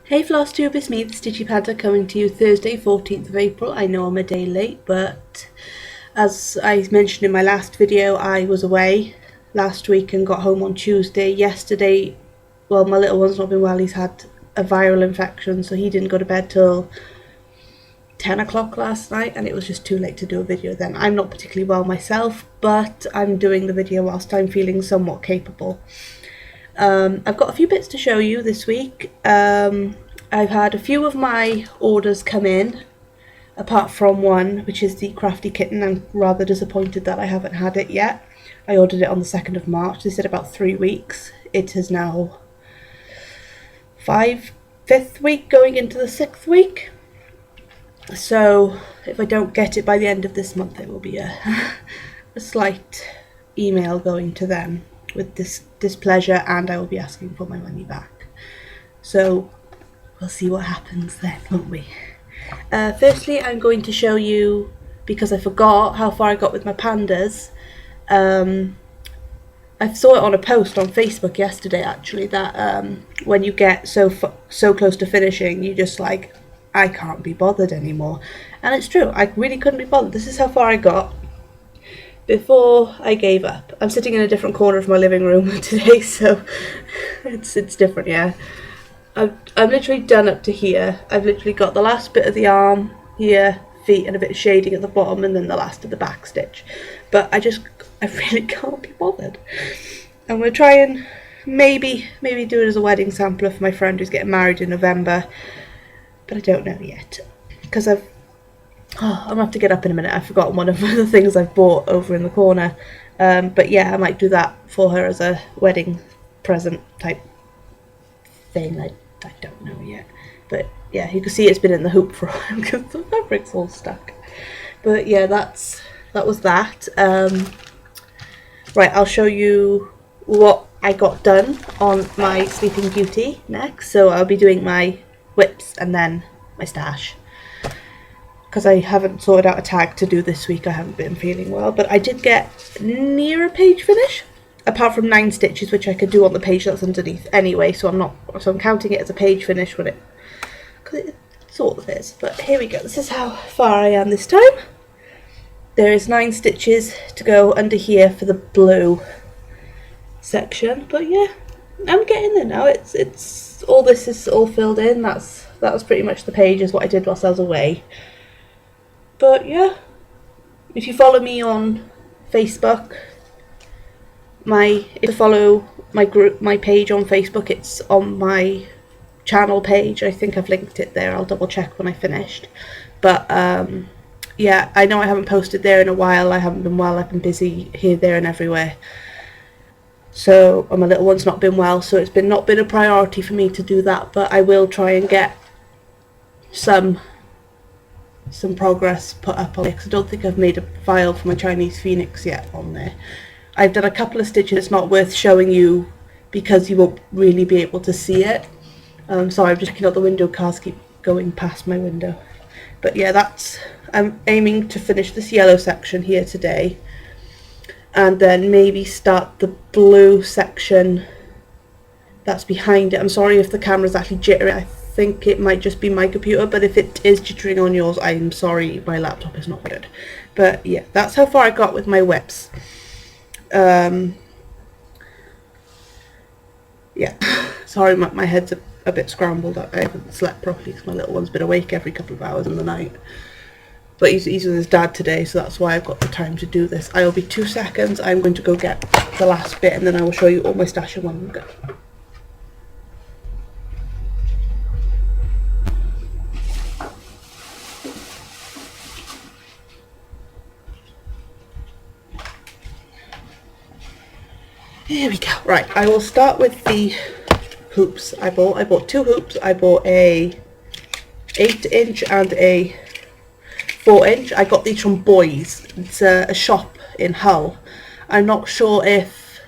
Hey Flosstube, it's me, the Stitchy Panther, coming to you Thursday, 14th of April. I know I'm a day late, but as I mentioned in my last video, I was away last week and got home on Tuesday. Yesterday, well, my little one's not been well. He's had a viral infection, so he didn't go to bed till 10 o'clock last night, and it was just too late to do a video then. I'm not particularly well myself, but I'm doing the video whilst I'm feeling somewhat capable. I've got a few bits to show you this week. I've had a few of my orders come in, apart from one, which is the Crafty Kitten. I'm rather disappointed that I haven't had it yet. I ordered it on the 2nd of March. They said about 3 weeks. It is now 5th week going into the 6th week. So if I don't get it by the end of this month, it will be a slight email going to them with this displeasure, and I will be asking for my money back. So we'll see what happens then, won't we? Firstly, I'm going to show you, because I forgot how far I got with my pandas. I saw it on a post on Facebook yesterday actually, that when you get so close to finishing, you just like, I can't be bothered anymore. And it's true, I really couldn't be bothered. This is how far I got before I gave up. I'm sitting in a different corner of my living room today, so it's different, yeah. I'm literally done up to here. I've literally got the last bit of the arm here, feet, and a bit of shading at the bottom, and then the last of the back stitch. But I really can't be bothered. I'm going to try and maybe do it as a wedding sampler for my friend who's getting married in November, but I don't know yet, because I'm going to have to get up in a minute. I've forgotten one of the things I've bought over in the corner. But yeah, I might do that for her as a wedding present type thing. I don't know yet. But yeah, you can see it's been in the hoop for a while because the fabric's all stuck. But yeah, that was that. Right, I'll show you what I got done on my Sleeping Beauty next. So I'll be doing my WIPs and then my stash, because I haven't sorted out a tag to do this week. I haven't been feeling well, but I did get near a page finish, apart from 9 stitches, which I could do on the page that's underneath anyway, so I'm counting it as a page finish when because it sort of is. But here we go, this is how far I am this time. There is 9 stitches to go under here for the blue section, but yeah, I'm getting there now. It's all, this is all filled in. That was pretty much the page, is what I did whilst I was away. But yeah, if you follow me on Facebook, if you follow my page on Facebook, it's on my channel page. I think I've linked it there. I'll double check when I finished. But yeah, I know I haven't posted there in a while. I haven't been well. I've been busy here, there, and everywhere. So my little one's not been well, so it's not been a priority for me to do that. But I will try and get some progress put up on it, because I don't think I've made a file for my Chinese Phoenix yet on there. I've done a couple of stitches. It's not worth showing you because you won't really be able to see it. Sorry, I'm just looking out the window. Cars keep going past my window. But yeah, I'm aiming to finish this yellow section here today, and then maybe start the blue section that's behind it. I'm sorry if the camera's actually jittering. I think it might just be my computer, but if it is jittering on yours, I'm sorry, my laptop is not good. But yeah, that's how far I got with my WIPs. Yeah, sorry, my head's a bit scrambled. I haven't slept properly because my little one's been awake every couple of hours in the night. But he's with his dad today, so that's why I've got the time to do this. I'll be 2 seconds. I'm going to go get the last bit, and then I will show you all my stash in one go. Here we go. Right, I will start with the hoops I bought. I bought 2 hoops. I bought a 8-inch and a 4-inch. I got these from Boys. It's a shop in Hull. I'm not sure if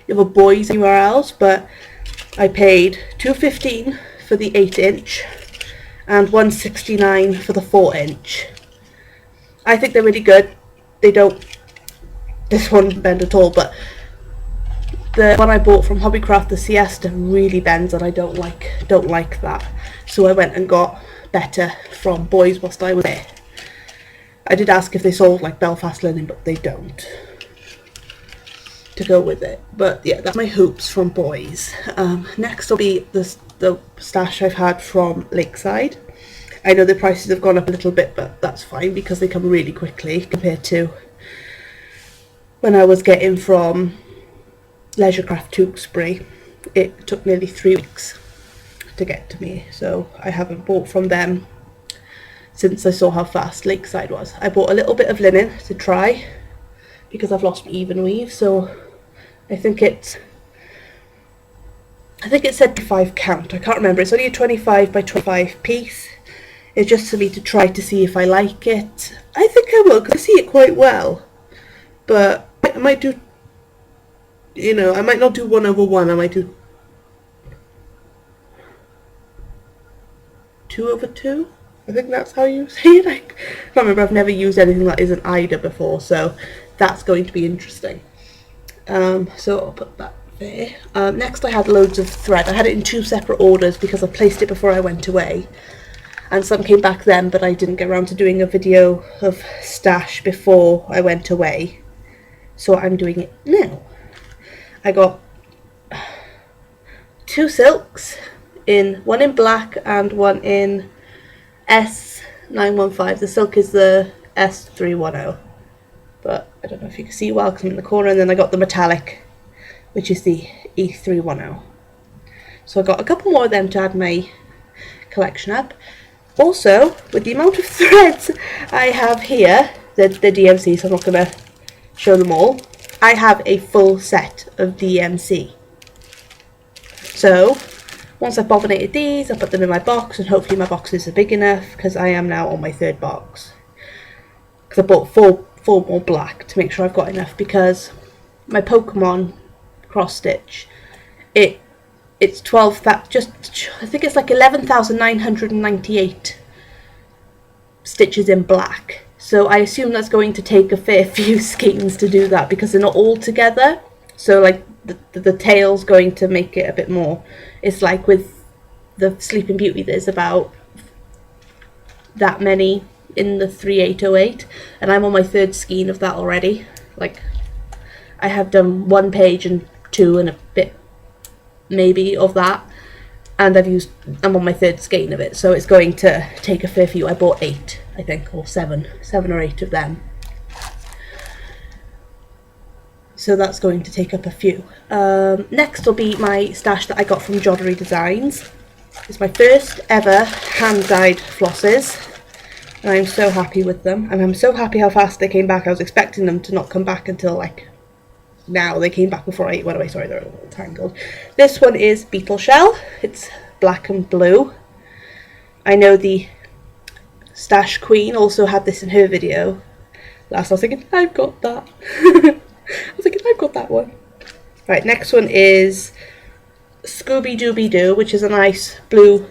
you have a Boys anywhere else, but I paid £2.15 for the 8-inch and £1.69 for the 4-inch. I think they're really good. This one bend at all, but The one I bought from Hobbycraft, the Siesta, really bends, and I don't like that. So I went and got better from Boys whilst I was there. I did ask if they sold like Belfast linen, but they don't, to go with it. But yeah, that's my hoops from Boys. Next will be the stash I've had from Lakeside. I know the prices have gone up a little bit, but that's fine because they come really quickly compared to when I was getting from Leisurecraft Tewkesbury. It took nearly 3 weeks to get to me, so I haven't bought from them since I saw how fast Lakeside was. I bought a little bit of linen to try because I've lost my even weave, so I think it said 5 count. I can't remember. It's only a 25 by 25 piece. It's just for me to try to see if I like it. I think I will, because I see it quite well. But I might do, you know, I might not do 1/1. I might do 2/2. I think that's how you say it. I can't remember. I've never used anything that isn't Ida before, so that's going to be interesting. So I'll put that there. Next I had loads of thread. I had it in 2 separate orders because I placed it before I went away, and some came back then, but I didn't get around to doing a video of stash before I went away, so I'm doing it now. I got 2 silks, one in black and one in S915. The silk is the S310, but I don't know if you can see well because I'm in the corner. And then I got the metallic, which is the E310. So I got a couple more of them to add my collection up. Also, with the amount of threads I have here, the DMC, so I'm not going to show them all, I have a full set of DMC. So once I've bobinated these, I'll put them in my box, and hopefully my boxes are big enough, because I am now on my 3rd box. Because I bought four more black to make sure I've got enough, because my Pokemon cross stitch, it's 12, I think it's like 11,998 stitches in black. So I assume that's going to take a fair few skeins to do that, because they're not all together. So like the tail's going to make it a bit more. It's like with the Sleeping Beauty, there's about that many in the 3808, and I'm on my 3rd skein of that already. Like, I have done 1 page and 2 and a bit maybe of that, and I'm on my 3rd skein of it, so it's going to take a fair few. I bought 8, I think, or 7 or 8 of them. So that's going to take up a few. Next will be my stash that I got from Joddery Designs. It's my first ever hand-dyed flosses, and I'm so happy with them, and I'm so happy how fast they came back. I was expecting them to not come back until like now. They came back before I went away. Sorry, they're a little tangled. This one is Beetle Shell. It's black and blue. I know the Stash Queen also had this in her video. Last I was thinking, I've got that. I was thinking, I've got that one. Right, next one is Scooby Dooby Doo, which is a nice blue,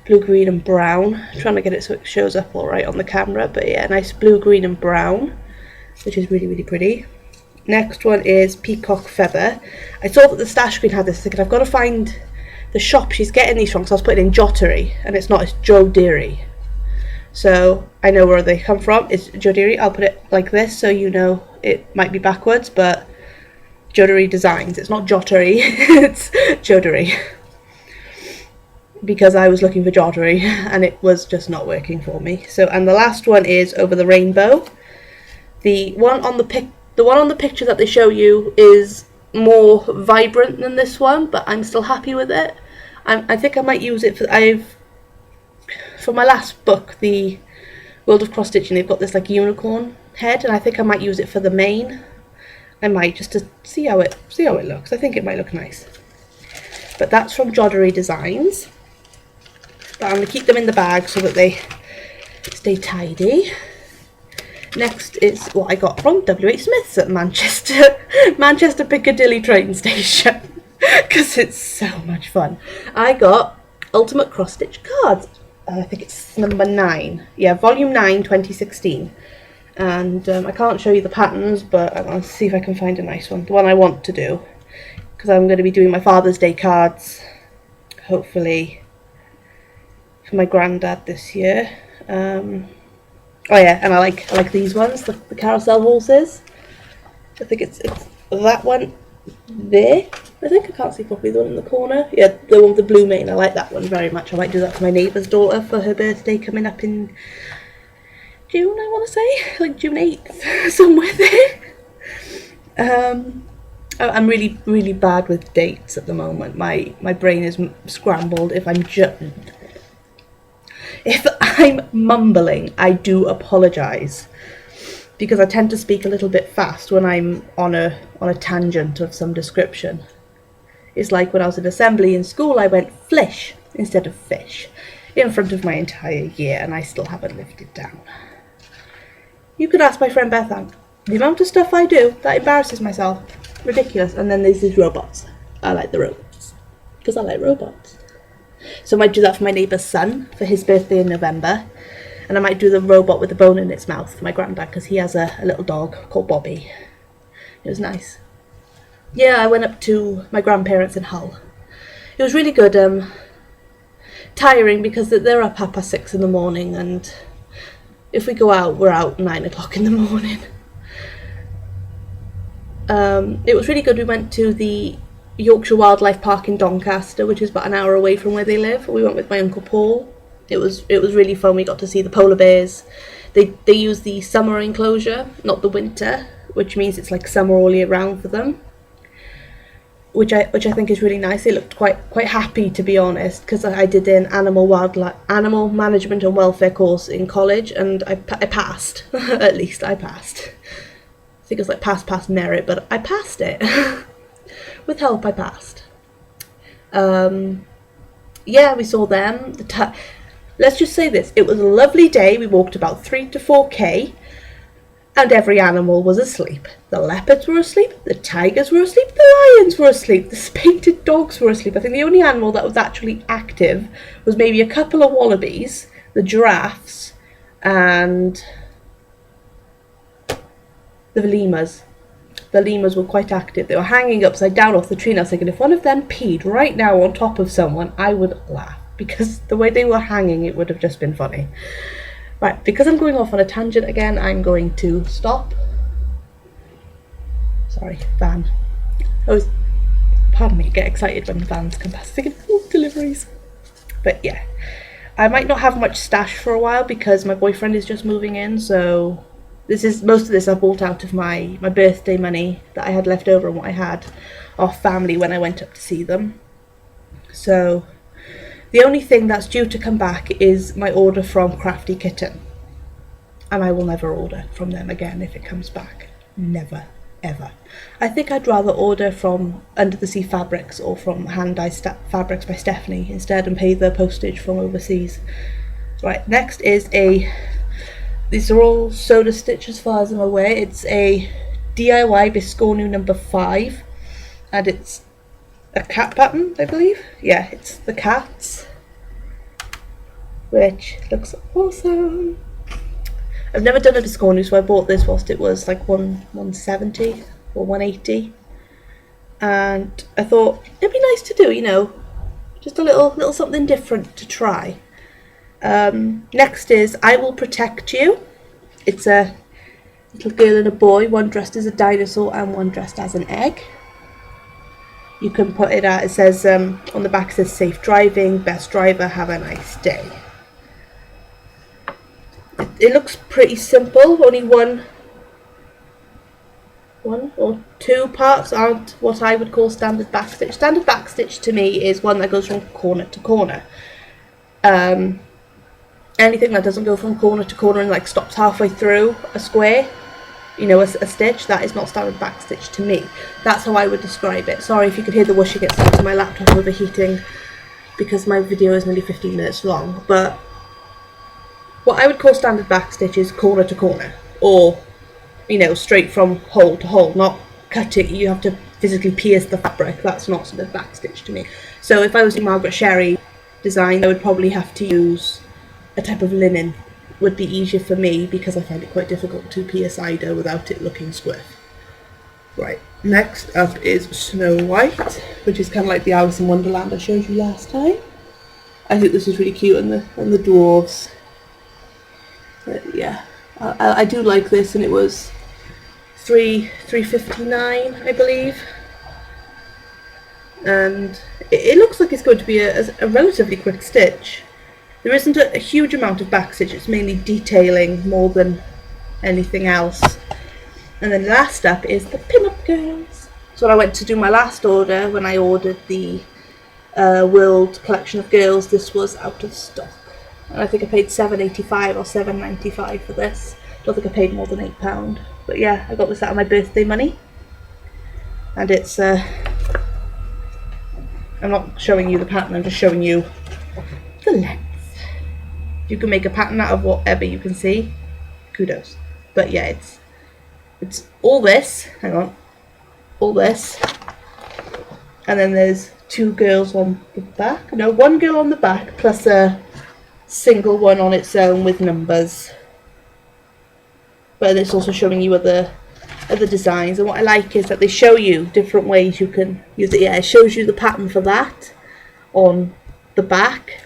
green and brown. I'm trying to get it so it shows up all right on the camera, but yeah, nice blue, green and brown, which is really, really pretty. Next one is Peacock Feather. I saw that the Stash Queen had this, thinking I've got to find the shop she's getting these from, so I was putting in Jottery, and it's not, it's Joddery. So I know where they come from. It's Joddery. I'll put it like this so you know it might be backwards, but Joddery Designs. It's not Jottery, it's Joddery. Because I was looking for Joddery and it was just not working for me. So, and the last one is Over the Rainbow. The one on the picture that they show you is more vibrant than this one, but I'm still happy with it. I think I might use it for my last book, the World of Cross Stitching. They've got this like unicorn head, and I think I might use it for the main. I might, just to see how it looks. I think it might look nice. But that's from Joddery Designs. But I'm going to keep them in the bag so that they stay tidy. Next is what I got from W.H. Smith's at Manchester Piccadilly train station, because it's so much fun. I got Ultimate Cross Stitch cards. I think it's number 9. Yeah, volume 9, 2016. And I can't show you the patterns, but I'm going to see if I can find a nice one. The one I want to do because I'm going to be doing my Father's Day cards, hopefully, for my granddad this year. Oh yeah, and I like these ones, the carousel horses. I think it's that one there. I think I can't see properly the one in the corner. Yeah, the one with the blue mane. I like that one very much. I might do that for my neighbour's daughter for her birthday coming up in June, I want to say, like June 8th, somewhere there. I'm really bad with dates at the moment. My brain is scrambled. If I'm mumbling, I do apologise, because I tend to speak a little bit fast when I'm on a tangent of some description. It's like when I was in assembly in school, I went flish instead of fish in front of my entire year, and I still haven't lived it down. You could ask my friend Bethan. The amount of stuff I do that embarrasses myself. Ridiculous. And then there's these robots. I like the robots, because I like robots. So I might do that for my neighbour's son for his birthday in November. And I might do the robot with the bone in its mouth for my granddad, because he has a little dog called Bobby. It was nice. Yeah, I went up to my grandparents in Hull. It was really good. Tiring, because they're up 6:30 in the morning, and if we go out, we're out 9 o'clock in the morning. It was really good. We went to the Yorkshire Wildlife Park in Doncaster, which is about an hour away from where they live. We went with my Uncle Paul. It was really fun. We got to see the polar bears. They use the summer enclosure, not the winter, which means it's like summer all year round for them. Which I think is really nice. They looked quite happy, to be honest, because I did an animal management and welfare course in college, and I passed. At least I passed. I think it was like pass merit, but I passed it. With help, I passed. Yeah, we saw them. Let's just say this: it was a lovely day. We walked about 3 to 4k. And every animal was asleep. The leopards were asleep, the tigers were asleep, the lions were asleep, the spayed dogs were asleep. I think the only animal that was actually active was maybe a couple of wallabies, the giraffes, and the lemurs. The lemurs were quite active. They were hanging upside down off the tree, and I was thinking, if one of them peed right now on top of someone, I would laugh, because the way they were hanging, it would have just been funny. Right, because I'm going off on a tangent again, I'm going to stop. Sorry, van. Pardon me, get excited when vans come past. Thinking, oh, deliveries. But yeah, I might not have much stash for a while because my boyfriend is just moving in. So most of this I bought out of my birthday money that I had left over and what I had off family when I went up to see them. So the only thing that's due to come back is my order from Crafty Kitten. And I will never order from them again if it comes back. Never, ever. I think I'd rather order from Under the Sea Fabrics or from Hand Dye Fabrics by Stephanie instead and pay the postage from overseas. Right, next is these are all soda stitch as far as I'm aware. It's a DIY Biscornu number 5. And it's a cat pattern, I believe. Yeah, it's the cats, which looks awesome. I've never done a Biscornu, so I bought this whilst it was like 170 or 180, and I thought it'd be nice to do, you know, just a little something different to try. Next is I Will Protect You. It's a little girl and a boy, one dressed as a dinosaur and one dressed as an egg. You can put it out, it says, on the back it says safe driving, best driver, have a nice day. It looks pretty simple, only one or two parts aren't what I would call standard backstitch. Standard backstitch to me is one that goes from corner to corner. Anything that doesn't go from corner to corner and like stops halfway through a square, you know, a stitch, that is not standard backstitch to me. That's how I would describe it. Sorry if you could hear the whooshing, it's to my laptop overheating because my video is nearly 15 minutes long. But what I would call standard backstitch is corner to corner, or, you know, straight from hole to hole, not cutting. You have to physically pierce the fabric. That's not standard backstitch to me. So if I was in Margaret Sherry design, I would probably have to use a type of linen. Would be easier for me because I find it quite difficult to pierce either without it looking squiff. Right, Next up is Snow White, which is kind of like the Alice in Wonderland I showed you last time. I think this is really cute, and the dwarves. But yeah, I do like this, and it was $3.59, I believe. And it looks like it's going to be a relatively quick stitch. There isn't a huge amount of back stitch, it's mainly detailing more than anything else. And then last up is the pin-up girls. So when I went to do my last order, when I ordered the World collection of girls, this was out of stock. And I think I paid $7.85 or $7.95 for this. I don't think I paid more than £8. But yeah, I got this out of my birthday money. And it's I'm not showing you the pattern, I'm just showing you the length. You can make a pattern out of whatever you can see. Kudos. But yeah, it's all this. Hang on. All this. And then there's two girls on the back. No, one girl on the back plus a single one on its own with numbers. But it's also showing you other designs, and what I like is that they show you different ways you can use it. Yeah, it shows you the pattern for that on the back,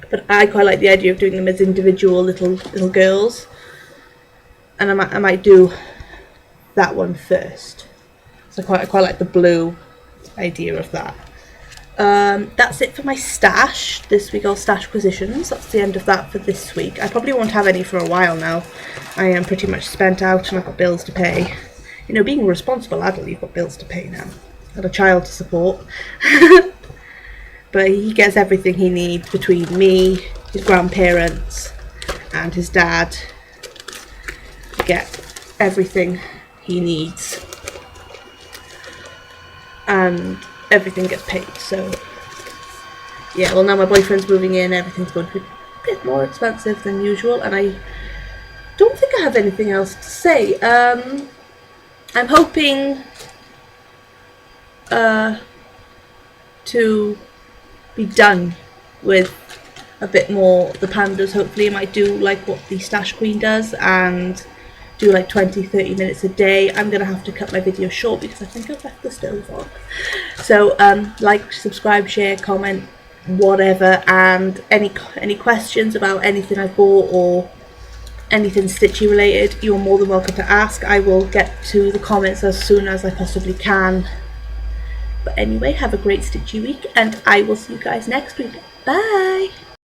but I quite like the idea of doing them as individual little girls, and I might do that one first. So I quite like the blue idea of that. That's it for my stash this week, or Stashquisitions. That's the end of that for this week. I probably won't have any for a while now. I am pretty much spent out and I've got bills to pay. You know, being a responsible adult, you've got bills to pay now. And a child to support. But he gets everything he needs between me, his grandparents, and his dad. Get everything he needs. And everything gets paid, so yeah. Well, now my boyfriend's moving in, everything's going to be a bit more expensive than usual, and I don't think I have anything else to say. I'm hoping to be done with a bit more the pandas. Hopefully I might do like what the Stash Queen does and do like 20-30 minutes a day. I'm gonna have to cut my video short because I think I've left the stove on. So like, subscribe, share, comment, whatever, and any questions about anything I bought or anything stitchy related, you're more than welcome to ask. I will get to the comments as soon as I possibly can. But anyway, have a great stitchy week, and I will see you guys next week. Bye!